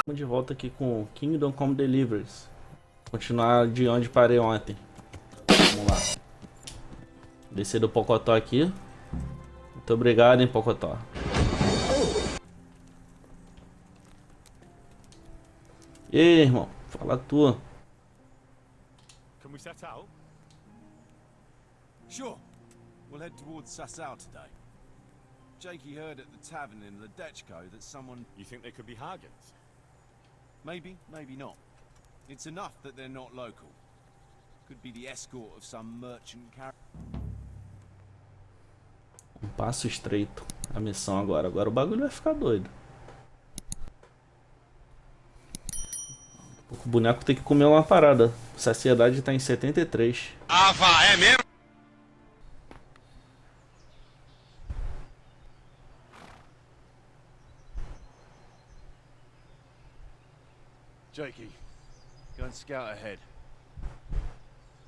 Estamos de volta aqui com Kingdom Come Deliverance. Continuar de onde parei ontem. Vamos lá. Descer do Pocotó aqui. Muito obrigado, hein, Pocotó. E aí, irmão? Fala a tua. Can we set out? Sure. We'll head towards Sasau today. Jakey heard at the tavern in Ledechko that someone... You think they could be Hargans? Maybe, maybe not. It's enough that they're not local. Could be the escort of some merchant carrier. Um passo estreito. A missão agora. Agora o bagulho vai ficar doido. O boneco tem que comer uma parada. Saciedade tá em 73. Ah, vá, é mesmo? Jakey, go and scout ahead.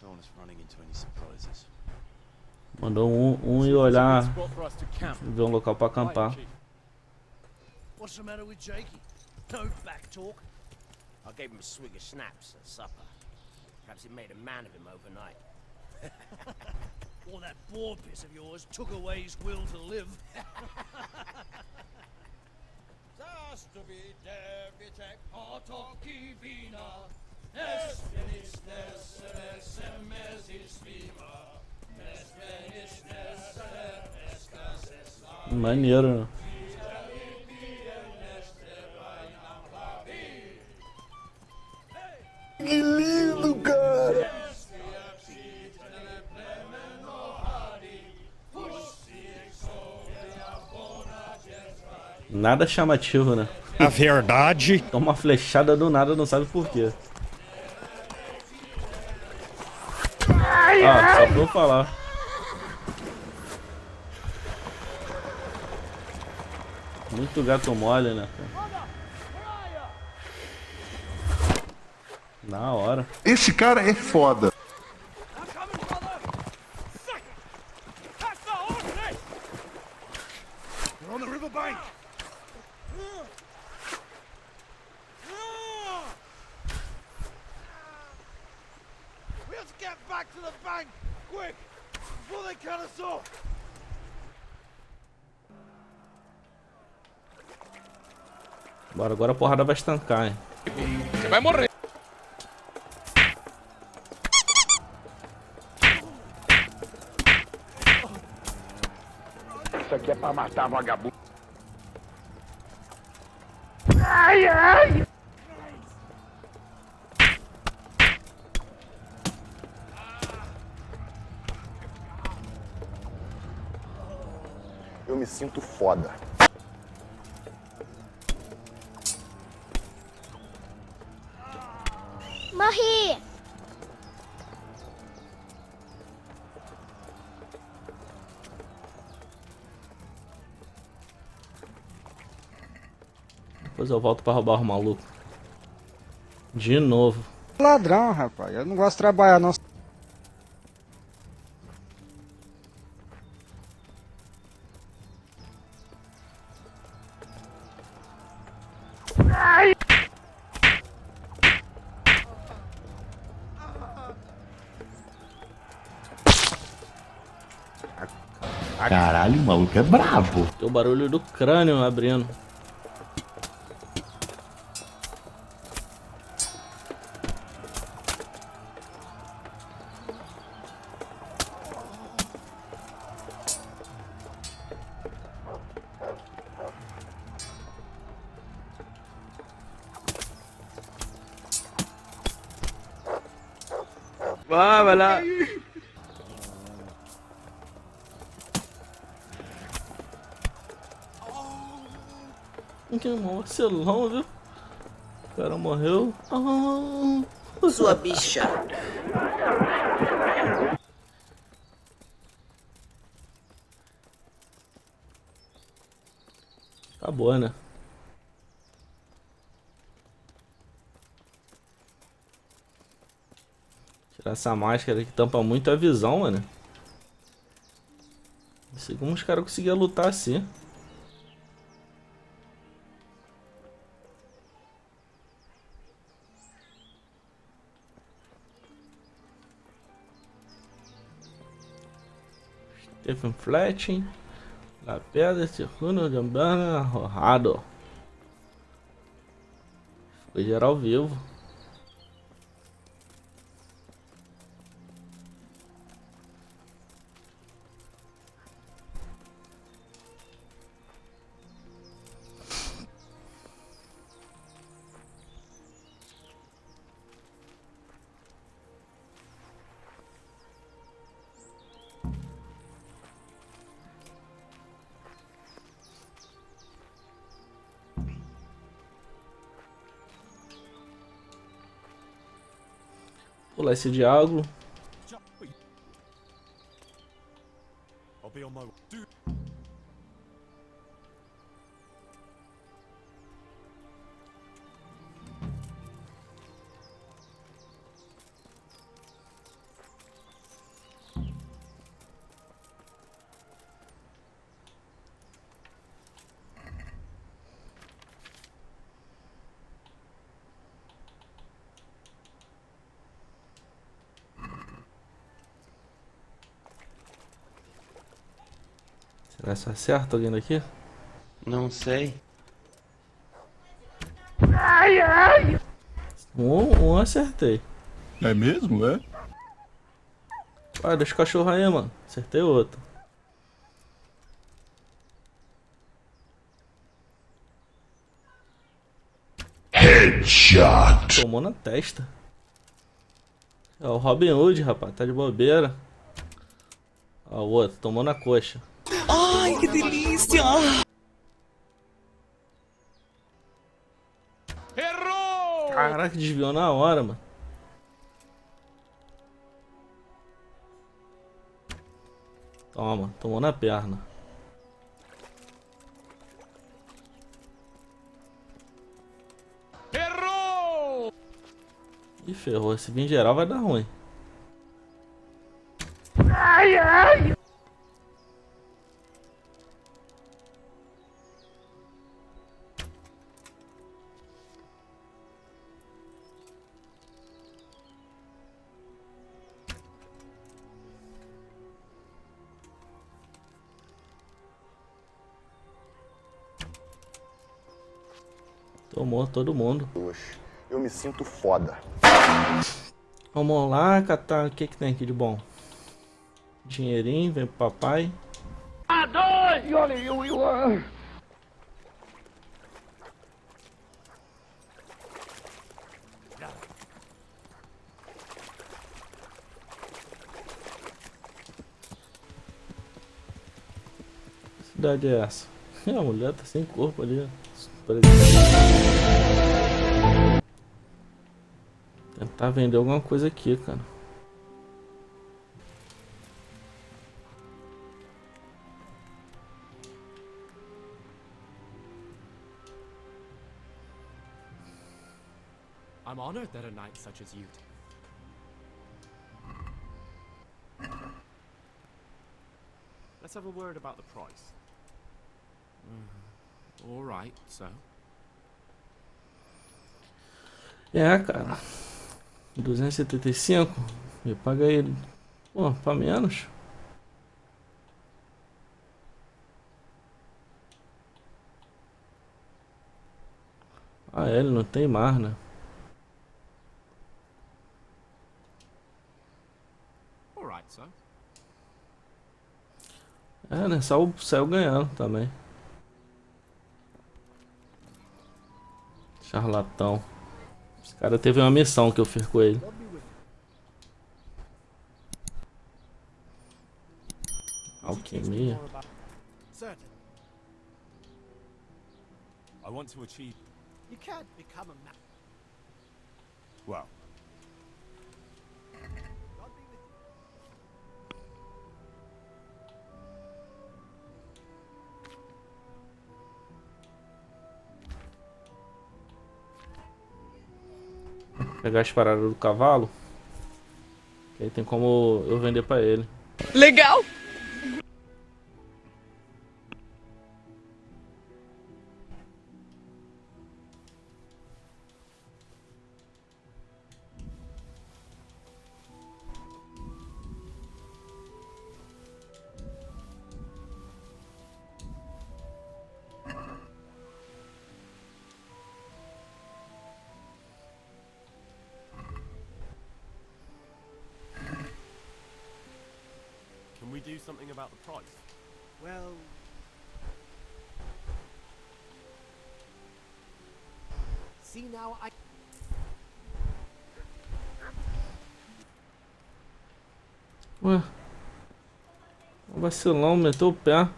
Don't want us running into any surprises. Mandou um ir olhar, ver um local pra acampar. What's the matter with Jakey? No back talk. I gave him a swig of schnapps at supper. Perhaps it made a man of him overnight. Or that boar piss of yours took away his will to live. Maneiro, né? Que lindo, cara! Nada chamativo, né? A verdade. Toma uma flechada do nada, não sabe por quê. Ah, só pra eu falar. Muito gato mole, né? Na hora. Esse cara é foda. We're on the riverbank. We have to get back to the bank, quick, before they cut us off. Bora, agora a porrada vai estancar, hein? Você vai morrer. Isso aqui é pra matar vagabundo. Eu me sinto foda. Morri! Depois eu volto pra roubar o maluco. De novo. Ladrão, rapaz. Eu não gosto de trabalhar, não. Caralho, o maluco é brabo. Tem o barulho do crânio abrindo. Vai lá. Que vacilão, viu? O cara morreu. Sua bicha. Acabou, né? Tirar essa máscara que tampa muito a visão, mano. Não sei como os caras conseguiam lutar assim. Teve um flat. La pedra, circuno, gambana, arrojado. Foi geral ao vivo. Pular esse diálogo. I'll be on my way. Será que acerta alguém daqui? Não sei. Um acertei. É mesmo, é? Ah, deixa o cachorro aí, mano. Acertei outro. Headshot. Tomou na testa. É o Robin Hood, rapaz. Tá de bobeira. Ó, o outro. Tomou na coxa. Ai, que delícia! Errou! Caraca, desviou na hora, mano. Toma, tomou na perna. Errou! Ih, ferrou. Se vir em geral vai dar ruim. Tomou todo mundo. Eu me sinto foda. Vamos lá, catar. O que que tem aqui de bom? Dinheirinho, vem pro papai. Que cidade é essa? A mulher tá sem corpo ali. Tentar vender alguma coisa aqui, cara. I'm honored that a knight such as you. Let's have a word about the price. All right, so. É, cara. 275. Eu paguei ele. Pô, pra menos. Ah, ele não tem mais, né? All right, so. É, né? Saiu ganhando também. Charlatão. Esse cara teve uma missão que eu fiz com ele. Alquimia. Certain. I want to achieve. You can't become a man. Well, God be with you. Pegar as paradas do cavalo. Que aí tem como eu vender pra ele. Legal! something about the price? Well, see now I. Ué. O vacilão meteu o pé.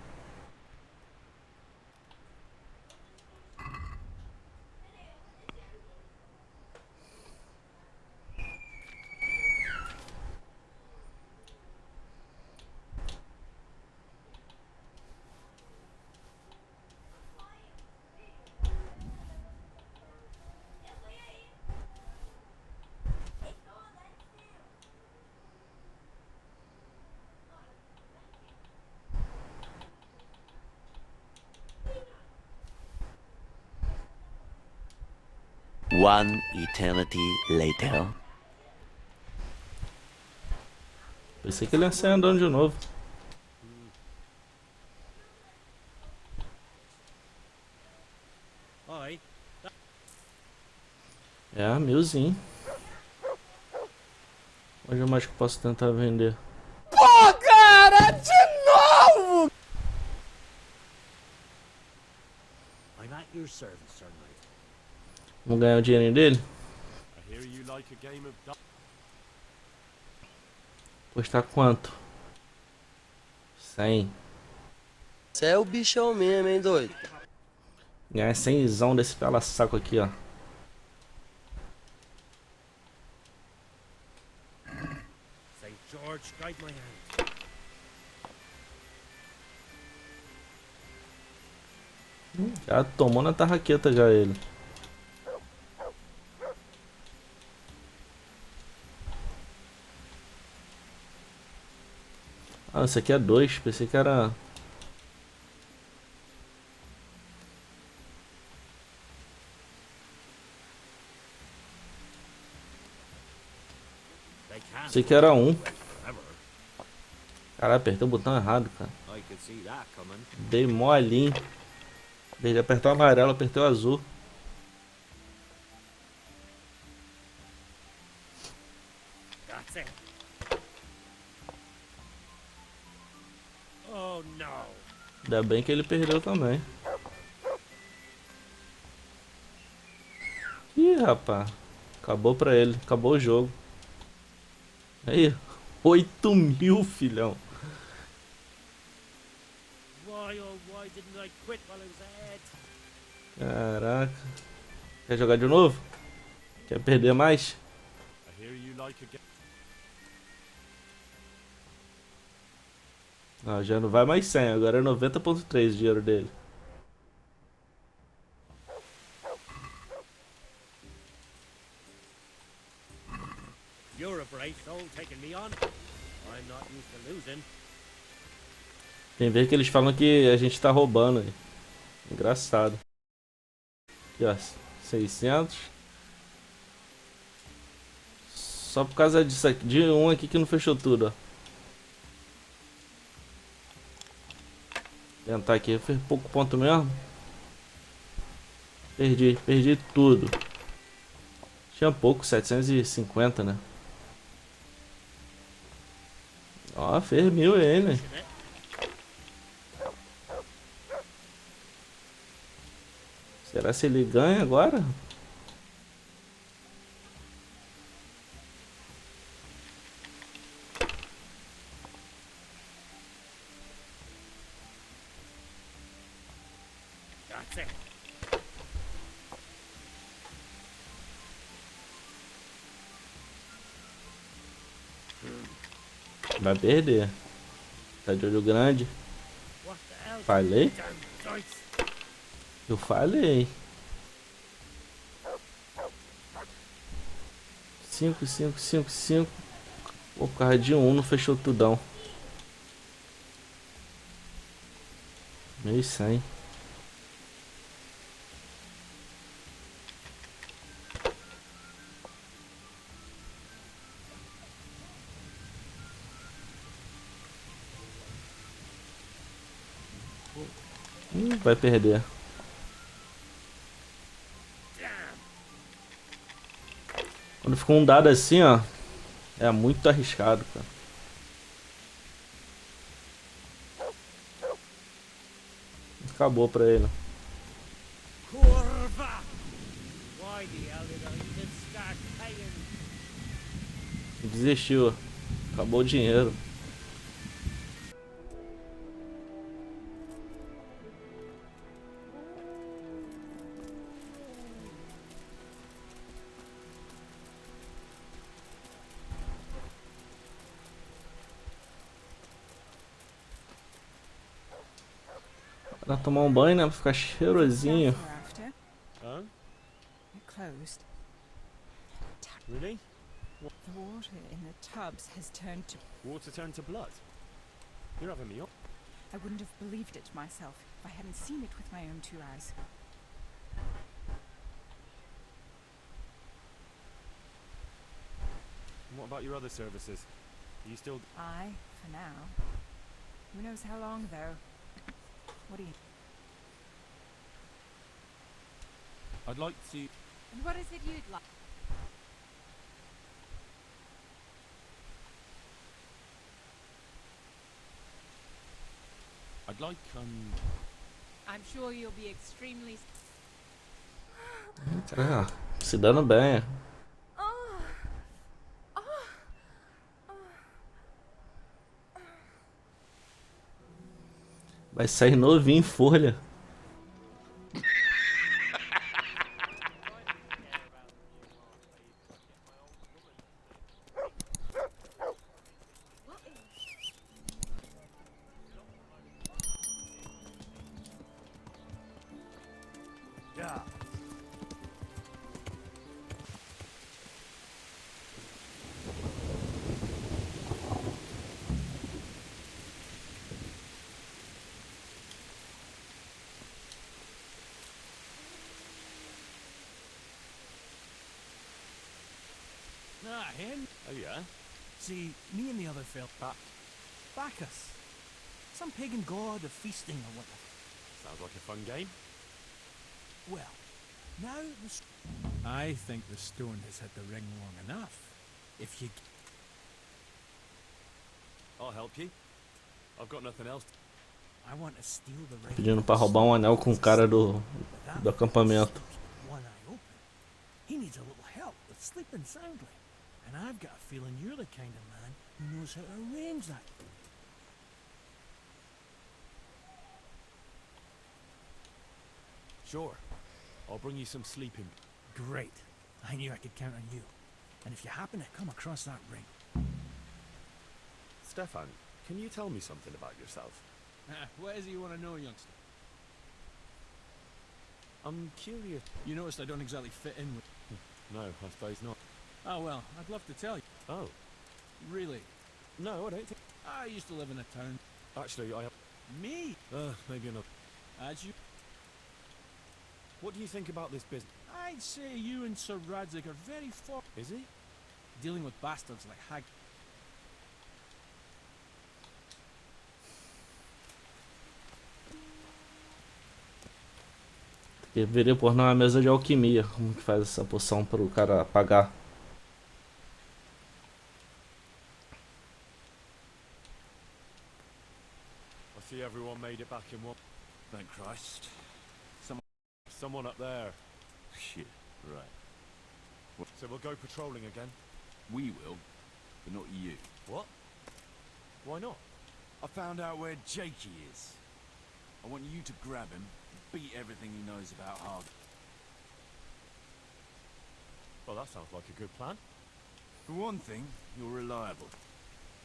One eternity later. Pensei que ele ia sair andando de novo. Oi. É, milzinho. Onde mais que eu posso tentar vender? Pô, cara, de novo! I'm at your service, Sir Knight. Vamos ganhar o dinheirinho dele? I hear you like a game of Custar quanto? 100. Você é o bichão mesmo, hein, doido? Ganhar 100zão desse pela saco aqui, ó. St. George, guide my hand. Já tomou na tarraqueta já ele. Ah, esse aqui é 2, pensei que era... Pensei que era 1. Caralho, apertei o botão errado, cara. I could see that coming. Dei molinho. Desde apertar o amarelo, apertei o azul. That's it. Oh no. Ainda bem que ele perdeu também. Ih, rapaz. Acabou pra ele. Acabou o jogo. Aí, 8.000, filhão. Why oh why didn't I quit while I was ahead? Caraca. Quer jogar de novo? Quer perder mais? I hear you like a game. Não, já não vai mais 100. Agora é 90.3 o dinheiro dele. You're a brave soul taking me on. I'm not used to losing. Tem vez que eles falam que a gente tá roubando aí. Engraçado. Aqui, ó. 600. Só por causa disso aqui. De um aqui que não fechou tudo, ó. Tentar aqui. Fez pouco ponto mesmo. Perdi tudo. Tinha pouco, 750, né? Ó, fez 1000 ele. Será se ele ganha agora? That's it. Vai perder. Tá de olho grande. What the hell? Falei? Damn dice. Eu falei. 5, 5, 5, 5. O carro de 1 não fechou tudão. 1.100. Vai perder. Quando ficou um dado assim, ó, é muito arriscado, cara. acabou pra ele. Curva! Why the hell did I even start paying? Desistiu. Acabou o dinheiro. Pra tomar um banho, né? Pra ficar cheirosinho. Huh? It closed. Really? The water in the tubs has turned to... Water turned to blood? You're having me up. I wouldn't have believed it myself if I hadn't seen it with my own 2 eyes. And what about your other services? Are you still... I, for now. Who knows how long, though? What do you... I'd like to... And what is it you'd like? I'd like, I'm sure you'll be extremely... Ah, se dando bem. Vai sair novinho em folha. Ah, hen. Oh yeah? See, me and the other fell back. Bacchus. Some pagan god of feasting or whatever. Sounds like a fun game. Well, now I think the stone has had the ring long enough. If you... I'll help you. I've got nothing else. I want to steal the ring. Pedindo pra roubar um anel com o cara do acampamento. One eye open. He needs a little help with sleeping soundly. And I've got a feeling you're the kind of man who knows how to arrange that. Sure. I'll bring you some sleeping. Great. I knew I could count on you. And if you happen to come across that ring... Stefan, can you tell me something about yourself? What is it you want to know, youngster? I'm curious. You noticed I don't exactly fit in with... No, I suppose not. Oh, well, I'd love to tell you. Oh. Really? No, I don't think... I used to live in a town. Actually, I... Me? Maybe another... As you... What do you think about this business? I'd say you and Sir Radzik are very for... Is he? Dealing with bastards like Hag... Deveria pôr numa mesa de alquimia. Como que faz essa poção para o cara apagar? I see everyone made it back in one. Thank Christ. Someone up there. Shit, right. So we'll go patrolling again? We will, but not you. What? Why not? I found out where Jakey is. I want you to grab him, beat everything he knows about Hard. Well, that sounds like a good plan. For one thing, you're reliable.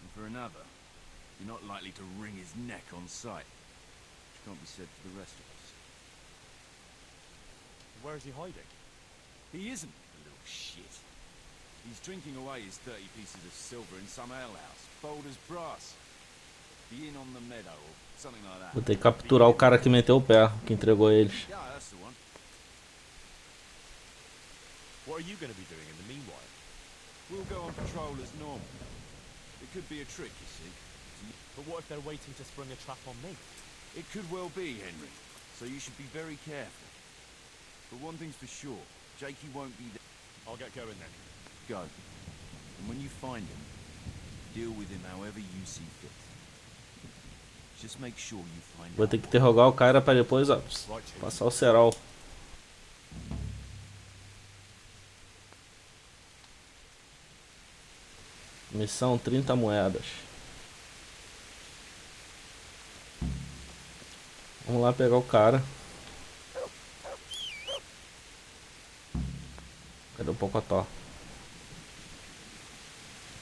And for another, you're not likely to wring his neck on sight. Which can't be said for the rest of us. Where is he hiding? He isn't, a little shit. He's drinking away his 30 pieces of silver in some alehouse, bold as brass. The inn on the meadow, or something like that. Vou ter que capturar o cara que meteu o pé, que entregou eles. Yeah, that's the one. What are you going to be doing in the meanwhile? We'll go on patrol as normal. It could be a trick, you see. But what if they're waiting to spring a trap on me? It could well be, Henry. So you should be very careful. But one thing's for sure, Jakey won't be there. I'll get going then. Go. And when you find him, deal with him however you see fit. Just make sure you find Vou ter que interrogar o cara pra depois, ó, passar o cerol. Missão 30 moedas. Vamos lá pegar o cara. Cadê o Pocotó?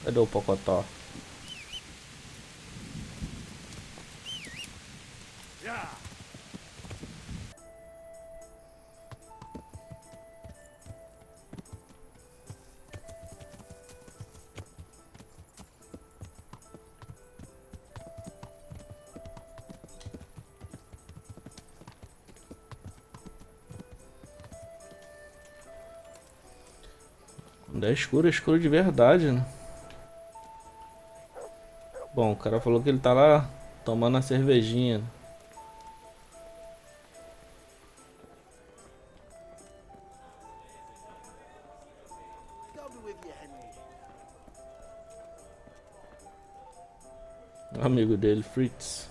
Cadê o Pocotó? Quando é escuro, é escuro de verdade, né? Bom, o cara falou que ele tá lá tomando a cervejinha. O amigo dele, Fritz.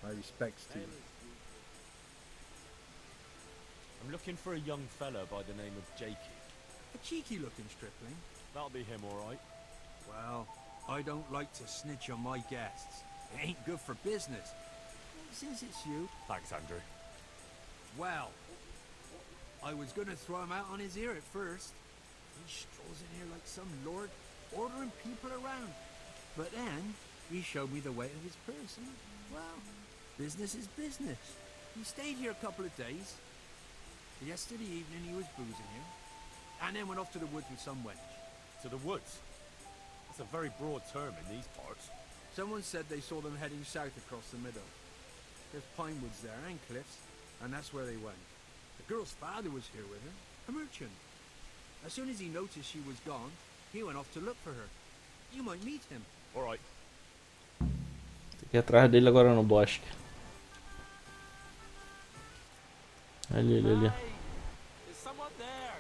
My respects to you. I'm looking for a young fella by the name of Jakey. A cheeky-looking stripling. That'll be him, all right. Well, I don't like to snitch on my guests. It ain't good for business. Since it's you. Thanks, Andrew. Well, I was gonna throw him out on his ear at first. He strolls in here like some lord, ordering people around. But then, he showed me the weight of his person. Well, business is business. He stayed here a couple of days. Yesterday evening he was boozing here. And then went off to the woods with some wench. To the woods? That's a very broad term in these parts. Someone said they saw them heading south across the meadow. There's pine woods there and cliffs, and that's where they went. The girl's father was here with her, a merchant. As soon as he noticed she was gone, he went off to look for her. You might meet him. All right. Tem que ir atrás dele agora no bosque. Ali. Is someone there?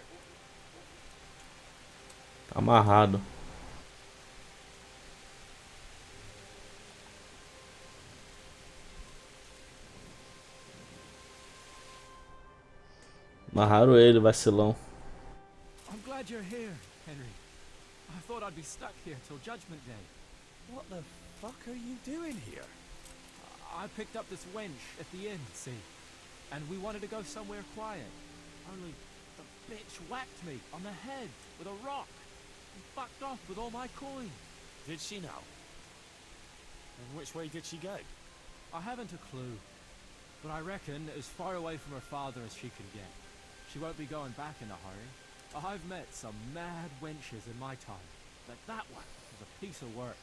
Tá amarrado. Amarraram ele, vacilão. I'm glad you're here, Henry. I thought I'd be stuck here till Judgment Day. What the fuck are you doing here? I picked up this wench at the inn, see? And we wanted to go somewhere quiet. Only the bitch whacked me on the head with a rock and fucked off with all my coin. Did she now? And which way did she go? I haven't a clue, but I reckon as far away from her father as she can get. She won't be going back in a hurry. I've met some mad wenches in my time, but that one was a piece of work.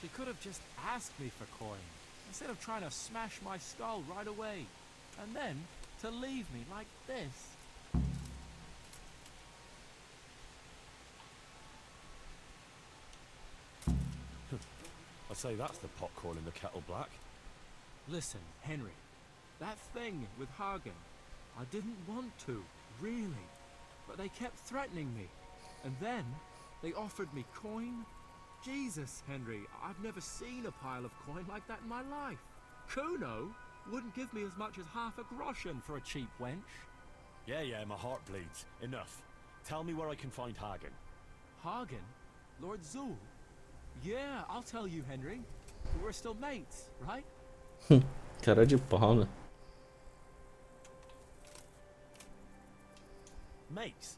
She could have just asked me for coin, instead of trying to smash my skull right away, and then to leave me like this. I'd say that's the pot calling the kettle black. Listen, Henry, that thing with Hagen, I didn't want to, really, but they kept threatening me, and then they offered me coin. Jesus, Henry, I've never seen a pile of coin like that in my life. Kuno wouldn't give me as much as half a groschen for a cheap wench. Yeah, my heart bleeds. Enough. Tell me where I can find Hagen. Hagen? Lord Zul? Yeah, I'll tell you, Henry. We're still mates, right? Cara de pau, né? Mates?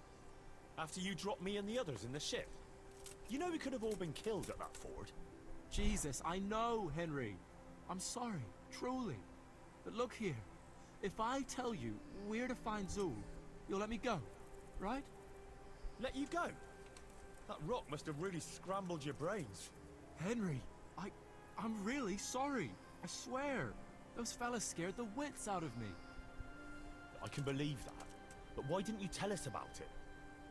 After you dropped me and the others in the ship? You know we could have all been killed at that ford. Jesus, I know, Henry. I'm sorry, truly. But look here. If I tell you where to find Zul, you'll let me go, right? Let you go? That rock must have really scrambled your brains. Henry, I'm really sorry. I swear. Those fellas scared the wits out of me. I can believe that. But why didn't you tell us about it?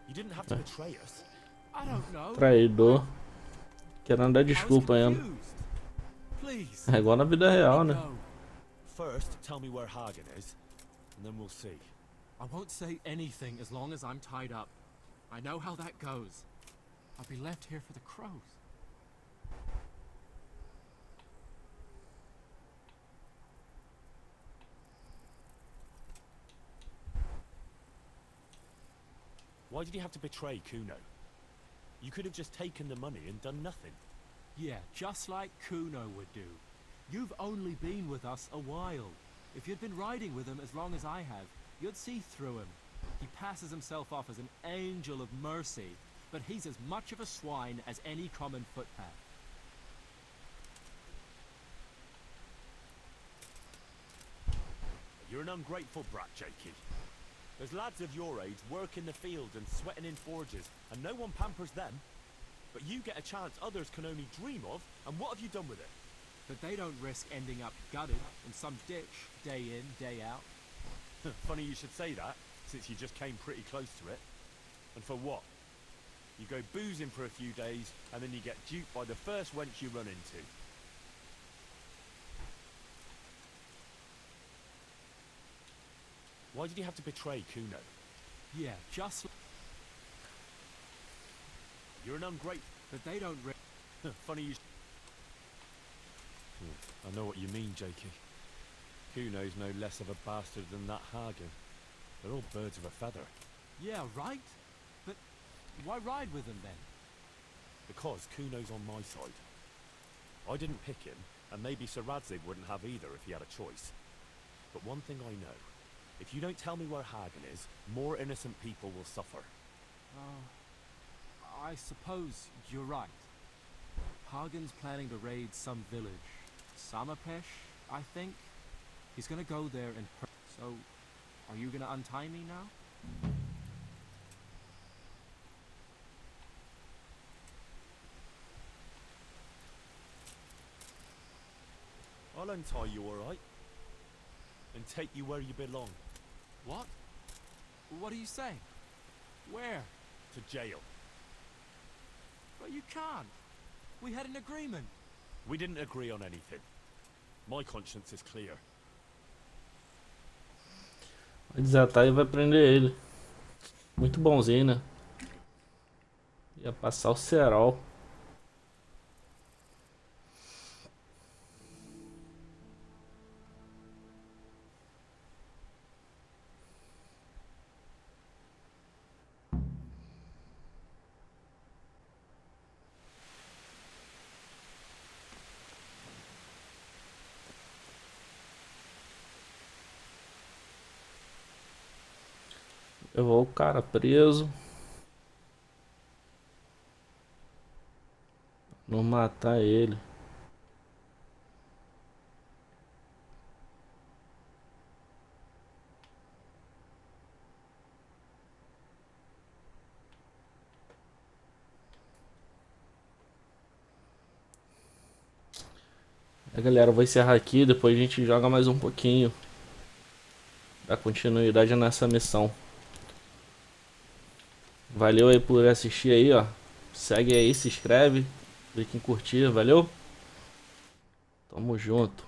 You didn't have to betray us. I don't know. Traidor. Querendo dar desculpa ainda. Please. É igual na vida real, né? First, tell me where Hagen is, and then we'll see. I won't say anything as long as I'm tied up. I know how that goes. I'll be left here for the crows. Why did you have to betray Kuno? You could have just taken the money and done nothing. Yeah, just like Kuno would do. You've only been with us a while. If you'd been riding with him as long as I have, you'd see through him. He passes himself off as an angel of mercy, but he's as much of a swine as any common footpath. You're an ungrateful brat, Jakey. There's lads of your age work in the fields and sweating in forges, and no one pampers them. But you get a chance others can only dream of, and what have you done with it? But they don't risk ending up gutted in some ditch, day in, day out. Funny you should say that, since you just came pretty close to it. And for what? You go boozing for a few days, and then you get duped by the first wench you run into. Why did you have to betray Kuno? Yeah, just... You're an ungrateful... But they don't risk... Funny you... I know what you mean, Jakey. Kuno's no less of a bastard than that Hagen. They're all birds of a feather. Yeah, right? But why ride with them then? Because Kuno's on my side. I didn't pick him, and maybe Sir Radzig wouldn't have either if he had a choice. But one thing I know. If you don't tell me where Hagen is, more innocent people will suffer. I suppose you're right. Hagen's planning to raid some village. Samapesh, I think. He's gonna go there and... So, are you gonna untie me now? I'll untie you, alright? And take you where you belong. What? What do you say? Where? To jail. But you can't. We had an agreement. We didn't agree on anything. My conscience is clear. Vai desatar e vai prender ele. Muito bonzinho, né? Ia passar o cerol. Levou o cara preso. Não matar ele. Galera, eu vou encerrar aqui. Depois a gente joga mais um pouquinho. Dá continuidade nessa missão. Valeu aí por assistir aí, ó. Segue aí, se inscreve, clica em curtir, valeu? Tamo junto.